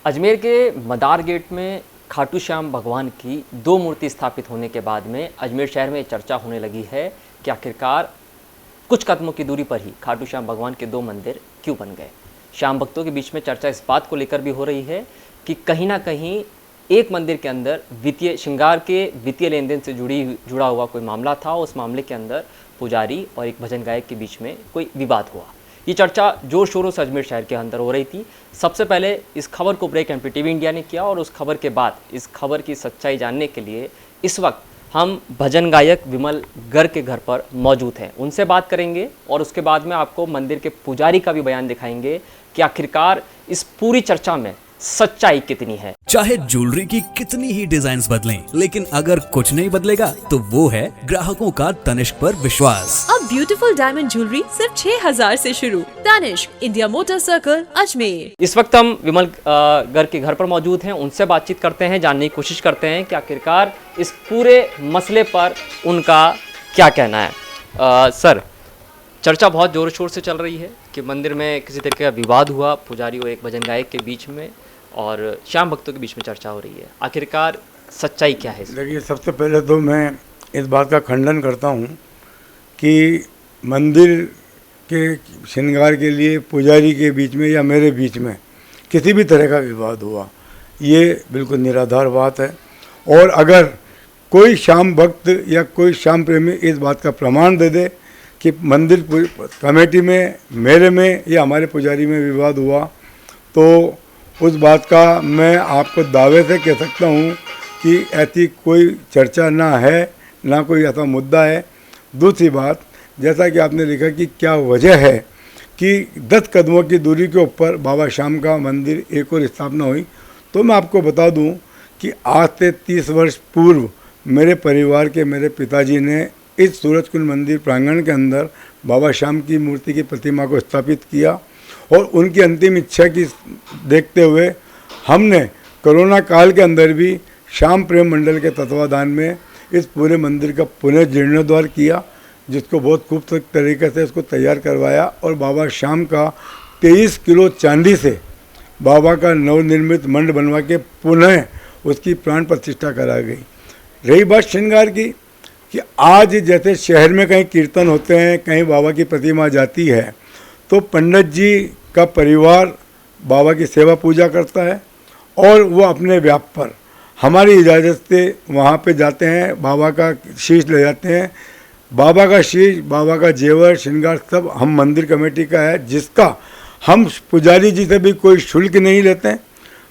अजमेर के मदार गेट में खाटू श्याम भगवान की दो मूर्ति स्थापित होने के बाद में अजमेर शहर में चर्चा होने लगी है कि आखिरकार कुछ कदमों की दूरी पर ही खाटू श्याम भगवान के दो मंदिर क्यों बन गए। श्याम भक्तों के बीच में चर्चा इस बात को लेकर भी हो रही है कि कहीं ना कहीं एक मंदिर के अंदर वित्तीय श्रृंगार के वित्तीय लेन देन से जुड़ा हुआ कोई मामला था। उस मामले के अंदर पुजारी और एक भजन गायक के बीच में कोई विवाद हुआ। ये चर्चा जोर शोरों से अजमेर शहर के अंदर हो रही थी। सबसे पहले इस खबर को ब्रेक एमपीटीवी इंडिया ने किया और उस खबर के बाद इस खबर की सच्चाई जानने के लिए इस वक्त हम भजन गायक विमल गर्ग के घर पर मौजूद हैं। उनसे बात करेंगे और उसके बाद में आपको मंदिर के पुजारी का भी बयान दिखाएंगे कि आखिरकार इस पूरी चर्चा में सच्चाई कितनी है। चाहे ज्वेलरी की कितनी ही डिजाइन्स बदलें, लेकिन अगर कुछ नहीं बदलेगा तो वो है ग्राहकों का तनिष्क पर विश्वास। अब ब्यूटीफुल डायमंड ज्वेलरी सिर्फ 6000 से शुरू। Tanishq, India motor circle, Ajmer. इस वक्त हम विमल गर्ग के घर पर मौजूद हैं। उनसे बातचीत करते हैं, जानने की कोशिश करते हैं कि आखिरकार इस पूरे मसले पर उनका क्या कहना है। सर, चर्चा बहुत जोर शोर से चल रही है कि मंदिर में किसी तरीके का विवाद हुआ पुजारी और एक भजन गायक के बीच में और श्याम भक्तों के बीच में चर्चा हो रही है। आखिरकार सच्चाई क्या है? देखिए, सबसे पहले तो मैं इस बात का खंडन करता हूँ कि मंदिर के श्रृंगार के लिए पुजारी के बीच में या मेरे बीच में किसी भी तरह का विवाद हुआ, ये बिल्कुल निराधार बात है। और अगर कोई श्याम भक्त या कोई श्याम प्रेमी इस बात का प्रमाण दे दे कि मंदिर कमेटी में, मेरे में या हमारे पुजारी में विवाद हुआ, तो उस बात का मैं आपको दावे से कह सकता हूँ कि ऐसी कोई चर्चा ना है, ना कोई ऐसा मुद्दा है। दूसरी बात, जैसा कि आपने लिखा कि क्या वजह है कि 10 कदमों की दूरी के ऊपर बाबा श्याम का मंदिर एक और स्थापना हुई, तो मैं आपको बता दूं कि आज से 30 वर्ष पूर्व मेरे परिवार के मेरे पिताजी ने इस सूरजकुंड मंदिर प्रांगण के अंदर बाबा श्याम की मूर्ति की प्रतिमा को स्थापित किया और उनकी अंतिम इच्छा की देखते हुए हमने कोरोना काल के अंदर भी श्याम प्रेम मंडल के तत्वाधान में इस पूरे मंदिर का पुनः जीर्णोद्धार किया, जिसको बहुत खूबसूरत तरीके से इसको तैयार करवाया और बाबा श्याम का 23 किलो चांदी से बाबा का नवनिर्मित मंड बनवा के पुनः उसकी प्राण प्रतिष्ठा करा गई। रही बात श्रृंगार की, कि आज जैसे शहर में कहीं कीर्तन होते हैं, कहीं बाबा की प्रतिमा जाती है, तो पंडित जी का परिवार बाबा की सेवा पूजा करता है और वो अपने व्याप पर हमारी इजाज़त से वहाँ पे जाते हैं, बाबा का शीश ले जाते हैं। बाबा का शीश, बाबा का जेवर श्रृंगार सब हम मंदिर कमेटी का है, जिसका हम पुजारी जी से भी कोई शुल्क नहीं लेते हैं।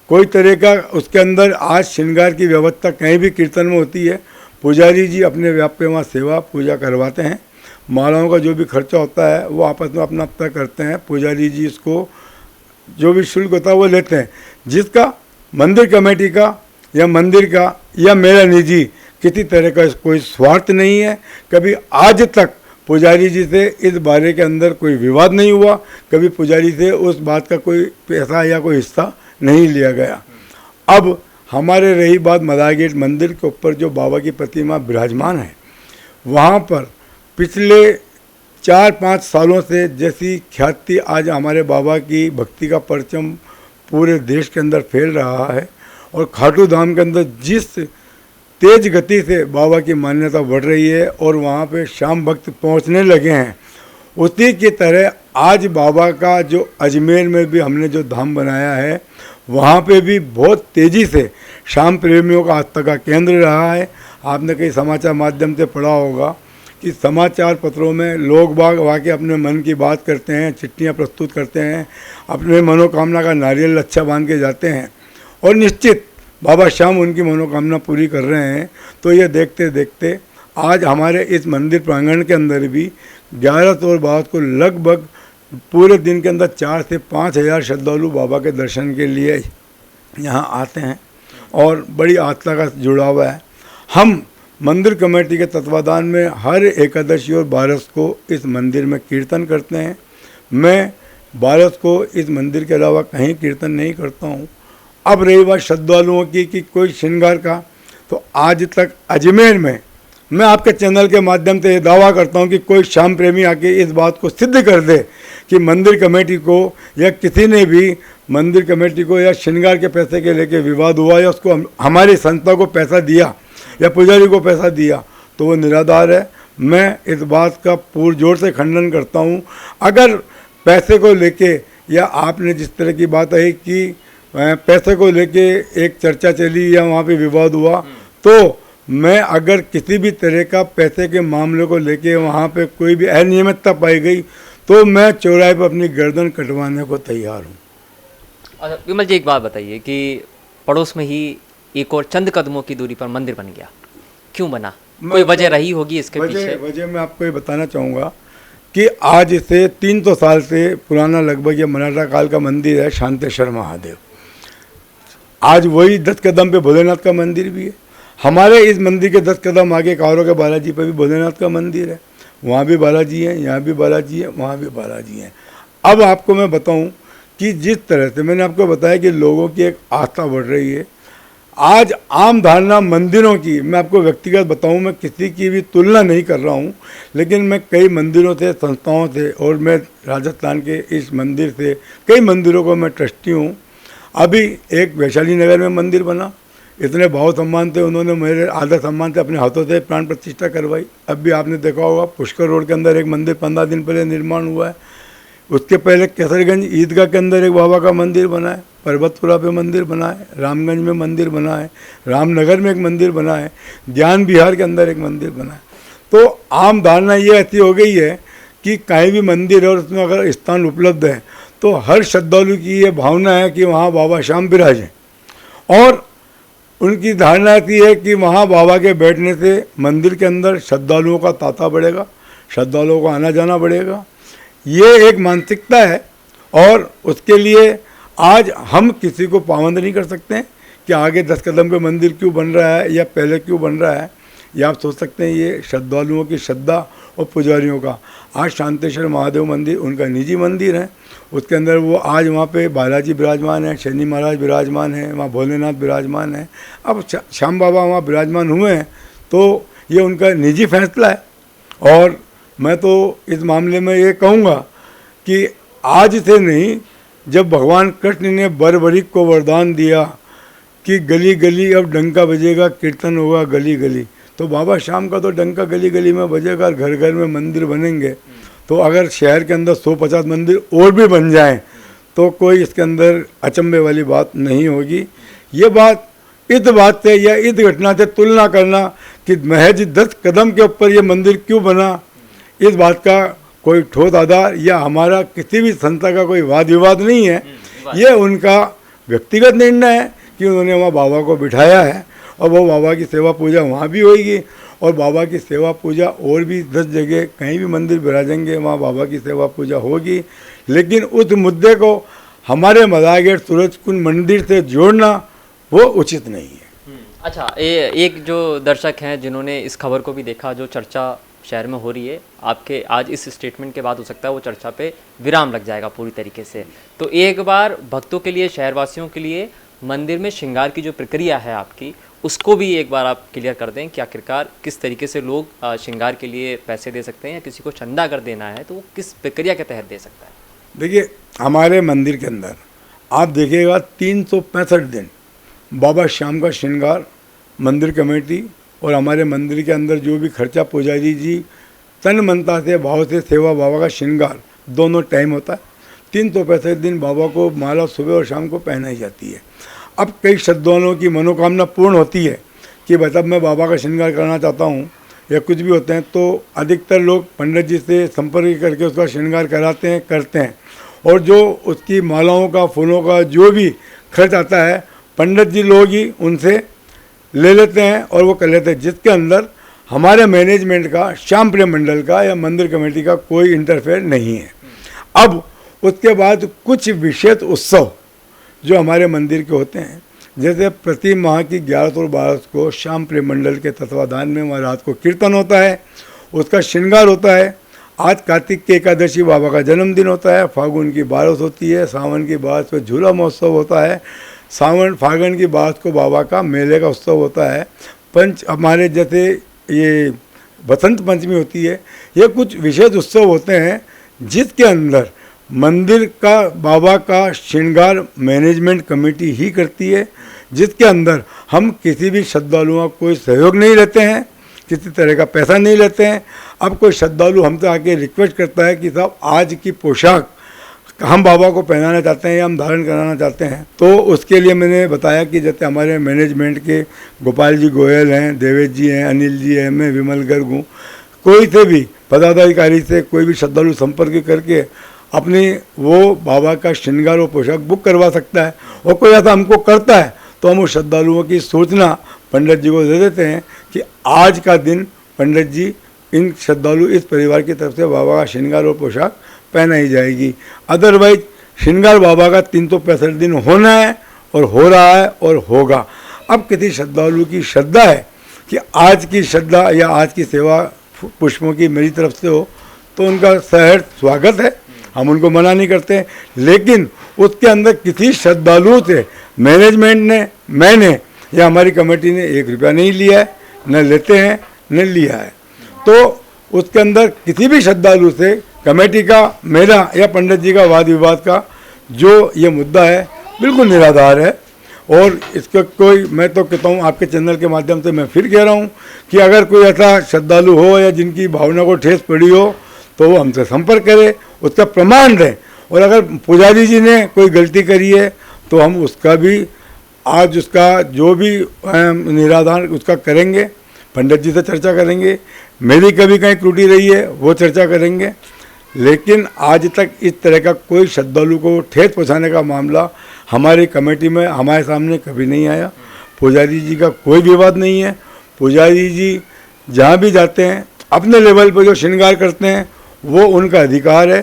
कोई तरह का उसके अंदर आज श्रृंगार की व्यवस्था कहीं भी कीर्तन में होती है, पुजारी जी अपने व्याप पे वहाँ सेवा पूजा करवाते हैं। मालाओं का जो भी खर्चा होता है वो आपस में अपना तय करते हैं। पुजारी जी इसको जो भी शुल्क होता है वो लेते हैं, जिसका मंदिर कमेटी का या मंदिर का या मेरा निजी किसी तरह का कोई स्वार्थ नहीं है। कभी आज तक पुजारी जी से इस बारे के अंदर कोई विवाद नहीं हुआ, कभी पुजारी से उस बात का कोई पैसा या कोई हिस्सा नहीं लिया गया। अब हमारे रही बात मदार गेट मंदिर के ऊपर जो बाबा की प्रतिमा विराजमान है, वहाँ पर पिछले 4-5 सालों से जैसी ख्याति आज हमारे बाबा की भक्ति का परचम पूरे देश के अंदर फैल रहा है और खाटू धाम के अंदर जिस तेज गति से बाबा की मान्यता बढ़ रही है और वहाँ पे श्याम भक्त पहुँचने लगे हैं, उसी की तरह आज बाबा का जो अजमेर में भी हमने जो धाम बनाया है, वहाँ पे भी बहुत तेज़ी से श्याम प्रेमियों का आस्था का केंद्र रहा है। आपने कई समाचार माध्यम से पढ़ा होगा कि समाचार पत्रों में लोग बाग वाकई अपने मन की बात करते हैं, चिट्ठियाँ प्रस्तुत करते हैं, अपने मनोकामना का नारियल लच्छा बांध के जाते हैं और निश्चित बाबा श्याम उनकी मनोकामना पूरी कर रहे हैं। तो ये देखते देखते आज हमारे इस मंदिर प्रांगण के अंदर भी 11 और 12 को लगभग पूरे दिन के अंदर 4 से 5 हज़ार श्रद्धालु बाबा के दर्शन के लिए यहाँ आते हैं और बड़ी आस्था का जुड़ा हुआ है। हम मंदिर कमेटी के तत्वाधान में हर एकादशी और 12 को इस मंदिर में कीर्तन करते हैं। मैं 12 को इस मंदिर के अलावा कहीं कीर्तन नहीं करता हूँ। अब रही बात श्रद्धालुओं की कि कोई श्रृंगार का, तो आज तक अजमेर में मैं आपके चैनल के माध्यम से ये दावा करता हूँ कि कोई श्याम प्रेमी आके इस बात को सिद्ध कर दे कि मंदिर कमेटी को या किसी ने भी मंदिर कमेटी को या श्रृंगार के पैसे के लेके विवाद हुआ या उसको हमारी संस्था को पैसा दिया या पुजारी को पैसा दिया, तो वो निराधार है। मैं इस बात का पुरजोर से खंडन करता हूँ। अगर पैसे को लेके या आपने जिस तरह की बात है कि पैसे को लेके एक चर्चा चली या वहाँ पे विवाद हुआ, तो मैं अगर किसी भी तरह का पैसे के मामले को लेके वहाँ पे कोई भी अनियमितता पाई गई तो मैं चौराहे पर अपनी गर्दन कटवाने को तैयार हूँ। अच्छा विमल जी, एक बात बताइए कि पड़ोस में ही एक और चंद कदमों की दूरी पर मंदिर बन गया, क्यों बना? कोई वजह रही होगी इसके पीछे? वजह मैं आपको ये बताना चाहूँगा कि आज से 300 साल से पुराना लगभग ये मराठा काल का मंदिर है शांतेश्वर महादेव। आज वही 10 कदम पे भोलेनाथ का मंदिर भी है। हमारे इस मंदिर के 10 कदम आगे कावरों के बालाजी पे भी भोलेनाथ का मंदिर है। वहाँ भी बालाजी हैं, यहाँ भी बालाजी है, वहाँ भी बालाजी हैं। अब आपको मैं बताऊँ कि जिस तरह से मैंने आपको बताया कि लोगों की एक आस्था बढ़ रही है, आज आम धारणा मंदिरों की, मैं आपको व्यक्तिगत बताऊं, मैं किसी की भी तुलना नहीं कर रहा हूं, लेकिन मैं कई मंदिरों से, संस्थाओं से, और मैं राजस्थान के इस मंदिर से कई मंदिरों को मैं ट्रस्टी हूं। अभी एक वैशाली नगर में मंदिर बना, इतने भाव सम्मान से उन्होंने मेरे आदर सम्मान से अपने हाथों से प्राण प्रतिष्ठा करवाई। अब भी आपने देखा होगा पुष्कर रोड के अंदर एक मंदिर 15 दिन पहले निर्माण हुआ है। उसके पहले केसरगंज ईदगाह के अंदर एक बाबा का मंदिर बना है, पर्वतपुरा पे मंदिर बना है, रामगंज में मंदिर बना है, रामनगर में एक मंदिर बना है, ज्ञान विहार के अंदर एक मंदिर बना है। तो आम धारणा ये ऐसी हो गई है कि कहीं भी मंदिर है और उसमें अगर स्थान उपलब्ध है तो हर श्रद्धालु की ये भावना है कि वहाँ बाबा श्याम विराजें, और उनकी धारणा ऐसी है कि वहाँ बाबा के बैठने से मंदिर के अंदर श्रद्धालुओं का तांता बढ़ेगा, श्रद्धालुओं को आना जाना बढ़ेगा। ये एक मानसिकता है, और उसके लिए आज हम किसी को पाबंद नहीं कर सकते हैं कि आगे 10 कदम पे मंदिर क्यों बन रहा है या पहले क्यों बन रहा है। ये आप सोच सकते हैं ये श्रद्धालुओं की श्रद्धा और पुजारियों का। आज शांतेश्वर महादेव मंदिर उनका निजी मंदिर है, उसके अंदर वो आज वहाँ पे बालाजी विराजमान है, शनि महाराज विराजमान है, वहाँ भोलेनाथ विराजमान है। अब श्याम बाबा वहाँ विराजमान हुए हैं तो ये उनका निजी फैसला है। और मैं तो इस मामले में ये कहूँगा कि आज से नहीं, जब भगवान कृष्ण ने बरबरीक को वरदान दिया कि गली गली अब डंका बजेगा, कीर्तन होगा गली गली, तो बाबा श्याम का तो डंका गली गली में बजेगा, घर घर में मंदिर बनेंगे। तो अगर शहर के अंदर 150 मंदिर और भी बन जाएं तो कोई इसके अंदर अचंभे वाली बात नहीं होगी। ये बात इस बात से या इस घटना से तुलना करना कि महज 10 कदम के ऊपर ये मंदिर क्यों बना, इस बात का कोई ठोस आधार या हमारा किसी भी संस्था का कोई वाद विवाद नहीं है। ये उनका व्यक्तिगत निर्णय है कि उन्होंने वहाँ बाबा को बिठाया है, और वो बाबा की सेवा पूजा वहाँ भी होगी, और बाबा की सेवा पूजा और भी 10 जगह कहीं भी मंदिर विराजेंगे वहाँ बाबा की सेवा पूजा होगी। लेकिन उस मुद्दे को हमारे मदारगढ़ सूरजकुंड मंदिर से जोड़ना वो उचित नहीं है। अच्छा, एक जो दर्शक हैं जिन्होंने इस खबर को भी देखा, जो चर्चा शहर में हो रही है, आपके आज इस स्टेटमेंट के बाद हो सकता है वो चर्चा पे विराम लग जाएगा पूरी तरीके से। तो एक बार भक्तों के लिए, शहरवासियों के लिए मंदिर में श्रृंगार की जो प्रक्रिया है आपकी, उसको भी एक बार आप क्लियर कर दें कि आखिरकार किस तरीके से लोग श्रृंगार के लिए पैसे दे सकते हैं, या किसी को चंदा अगर देना है तो वो किस प्रक्रिया के तहत दे सकता है। देखिए, हमारे मंदिर के अंदर आप देखिएगा 365 दिन बाबा श्याम का श्रृंगार मंदिर कमेटी और हमारे मंदिर के अंदर जो भी खर्चा पुजारी जी तन मनता से भाव से सेवा, बाबा का श्रृंगार दोनों टाइम होता है। 365 दिन बाबा को माला सुबह और शाम को पहनाई जाती है। अब कई श्रद्धालुओं की मनोकामना पूर्ण होती है कि मतलब मैं बाबा का श्रृंगार करना चाहता हूँ या कुछ भी होते हैं, तो अधिकतर लोग पंडित जी से संपर्क करके उसका श्रृंगार कराते हैं, करते हैं। और जो उसकी मालाओं का, फूलों का जो भी खर्च आता है, पंडित जी लोग ही उनसे ले लेते हैं और वो कर लेते हैं, जिसके अंदर हमारे मैनेजमेंट का, श्याम प्रेम मंडल का या मंदिर कमेटी का कोई इंटरफेयर नहीं है। अब उसके बाद कुछ विशेष उत्सव जो हमारे मंदिर के होते हैं, जैसे प्रति माह की 11 और 12 को श्याम प्रेम मंडल के तत्वाधान में वहाँ रात को कीर्तन होता है, उसका श्रृंगार होता है। आज कार्तिक की एकादशी बाबा का जन्मदिन होता है, फागुन की 12 होती है, सावन की 12 को झूला महोत्सव होता है, फागुन की 12 को बाबा का मेले का उत्सव होता है। पंच हमारे जैसे ये बसंत पंचमी होती है, ये कुछ विशेष उत्सव होते हैं जिसके अंदर मंदिर का बाबा का श्रृंगार मैनेजमेंट कमेटी ही करती है, जिसके अंदर हम किसी भी श्रद्धालुओं का कोई सहयोग नहीं लेते हैं, किसी तरह का पैसा नहीं लेते हैं। अब कोई श्रद्धालु हमसे आके रिक्वेस्ट करता है कि साहब आज की पोशाक हम बाबा को पहनाना चाहते हैं या हम धारण कराना चाहते हैं, तो उसके लिए मैंने बताया कि जैसे हमारे मैनेजमेंट के गोपाल जी गोयल हैं, देवेश जी हैं, अनिल जी हैं, मैं विमल गर्ग हूँ, कोई से भी पदाधिकारी से कोई भी श्रद्धालु संपर्क करके अपनी वो बाबा का श्रृंगार और पोशाक बुक करवा सकता है। और कोई ऐसा हमको करता है तो हम उस श्रद्धालुओं की सूचना पंडित जी को दे देते हैं कि आज का दिन पंडित जी इन श्रद्धालु इस परिवार की तरफ से बाबा का श्रृंगार और पोशाक पहनाई जाएगी। अदरवाइज श्रृंगार बाबा का 365 दिन होना है और हो रहा है और होगा। अब किसी श्रद्धालु की श्रद्धा है कि आज की श्रद्धा या आज की सेवा पुष्पों की मेरी तरफ से हो तो उनका सहर्ष स्वागत है, हम उनको मना नहीं करते। लेकिन उसके अंदर किसी श्रद्धालु से मैनेजमेंट ने, मैंने या हमारी कमेटी ने 1 रुपया नहीं लिया है, न लेते हैं न लिया है। तो उसके अंदर किसी भी श्रद्धालु से कमेटी का, मेरा या पंडित जी का वाद विवाद का जो ये मुद्दा है बिल्कुल निराधार है। और इसका कोई, मैं तो कहता हूँ आपके चैनल के माध्यम से मैं फिर कह रहा हूँ कि अगर कोई ऐसा श्रद्धालु हो या जिनकी भावना को ठेस पड़ी हो तो वो हमसे संपर्क करे, उसका प्रमाण दें। और अगर पुजारी जी ने कोई गलती करी है तो हम उसका भी आज उसका जो भी निराधार उसका करेंगे, पंडित जी से चर्चा करेंगे, मेरी कभी कहीं त्रुटि रही है वो चर्चा करेंगे। लेकिन आज तक इस तरह का कोई श्रद्धालु को ठेस पहुँचाने का मामला हमारी कमेटी में हमारे सामने कभी नहीं आया। पुजारी जी का कोई विवाद नहीं है। पुजारी जी जहाँ भी जाते हैं अपने लेवल पर जो श्रृंगार करते हैं वो उनका अधिकार है।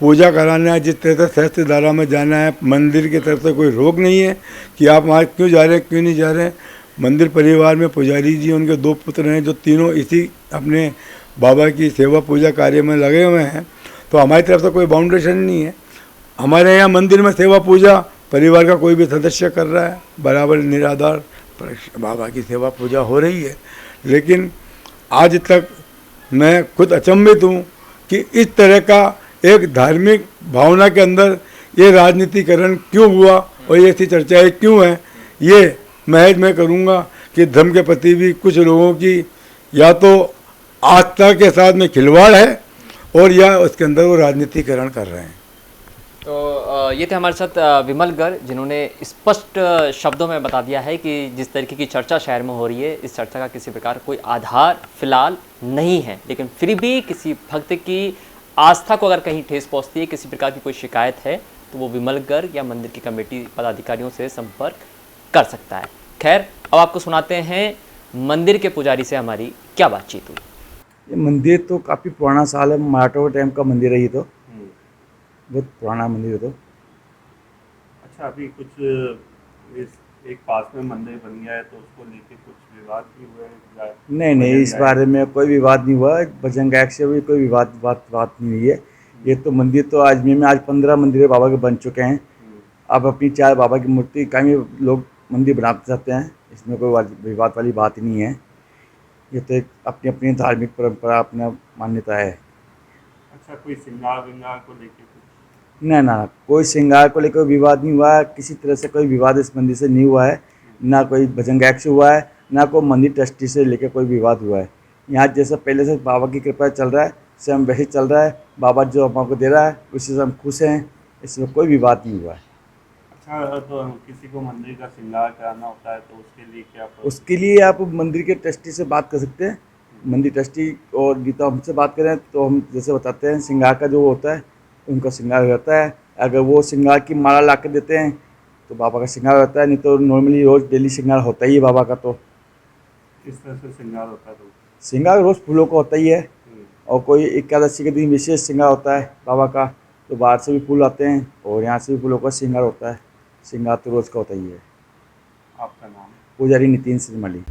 पूजा कराना है, जिस तरह से सहस्त्र धारा में जाना है, मंदिर की तरफ से कोई रोक नहीं है कि आप वहाँ क्यों जा रहे हैं, क्यों नहीं जा रहे हैं। मंदिर परिवार में पुजारी जी, उनके 2 पुत्र हैं जो तीनों इसी अपने बाबा की सेवा पूजा कार्य में लगे हुए हैं। तो हमारी तरफ से कोई बाउंडेशन नहीं है। हमारे यहाँ मंदिर में सेवा पूजा परिवार का कोई भी सदस्य कर रहा है, बराबर निराधार बाबा की सेवा पूजा हो रही है। लेकिन आज तक मैं खुद अचंभित हूँ कि इस तरह का एक धार्मिक भावना के अंदर ये राजनीतिकरण क्यों हुआ और ये ऐसी चर्चाएँ क्यों हैं। ये महज मैं करूँगा कि धर्म के प्रति भी कुछ लोगों की या तो आस्था के साथ में खिलवाड़ है और या उसके अंदर वो राजनीतिकरण कर रहे हैं। तो ये थे हमारे साथ विमल गर्ग, जिन्होंने स्पष्ट शब्दों में बता दिया है कि जिस तरीके की चर्चा शहर में हो रही है, इस चर्चा का किसी प्रकार कोई आधार फिलहाल नहीं है। लेकिन फिर भी किसी भक्त की आस्था को अगर कहीं ठेस पहुंचती है, किसी प्रकार की कोई शिकायत है, तो वो विमल गर्ग या मंदिर की कमेटी पदाधिकारियों से संपर्क कर सकता है। खैर, अब आपको सुनाते हैं मंदिर के पुजारी से हमारी क्या बातचीत हुई। ये मंदिर तो काफ़ी पुराना साल है, मराठों के टाइम का मंदिर है ये तो, बहुत पुराना मंदिर है तो। अच्छा, अभी कुछ एक पास में मंदिर बन गया है तो उसको लेके कुछ विवाद भी हुए हैं? नहीं, इस बारे में कोई विवाद नहीं हुआ। भजन गायक से भी कोई बात नहीं हुई है। ये तो मंदिर तो अजमेर में आज 15 मंदिर बाबा के बन चुके हैं। अब अपनी 4 बाबा की मूर्ति कहीं लोग मंदिर बनाते जाते हैं, इसमें कोई विवाद वाली बात ही नहीं है। ये तो एक अपनी अपनी धार्मिक परंपरा, अपना मान्यता है। अच्छा, कोई श्रृंगार विंगार को लेके? ना, कोई श्रृंगार को लेकर विवाद नहीं हुआ है। किसी तरह से कोई विवाद इस मंदिर से नहीं हुआ है। ना कोई भजन गायक से हुआ है, ना कोई मंदिर ट्रस्टी से लेकर कोई विवाद हुआ है। यहाँ जैसा पहले से बाबा की कृपा चल रहा है, सेम वैसे चल रहा है। बाबा जो हमको दे रहा है उससे हम खुश हैं, इसमें कोई विवाद नहीं हुआ है। अच्छा, तो किसी को मंदिर का श्रृंगार कराना होता है तो उसके लिए क्या? उसके लिए आप मंदिर के ट्रस्टी से बात कर सकते हैं। मंदिर ट्रस्टी और गीता हमसे बात करें तो हम जैसे बताते हैं श्रृंगार का जो होता है उनका श्रृंगार रहता है। अगर वो श्रृंगार की माला ला के देते हैं तो बाबा का श्रृंगार रहता है, नहीं तो नॉर्मली रोज़ डेली श्रृंगार होता ही है बाबा का। तो किस तरह से श्रृंगार होता है? तो श्रृंगार रोज़ फूलों का होता ही है, और कोई एकादशी के दिन विशेष श्रृंगार होता है बाबा का, तो बाहर से भी फूल आते हैं और यहाँ से भी फूलों का श्रृंगार होता है। श्रृंगार तो रोज़ का होता ही है। आपका नाम? पुजारी नितिन सिरमली।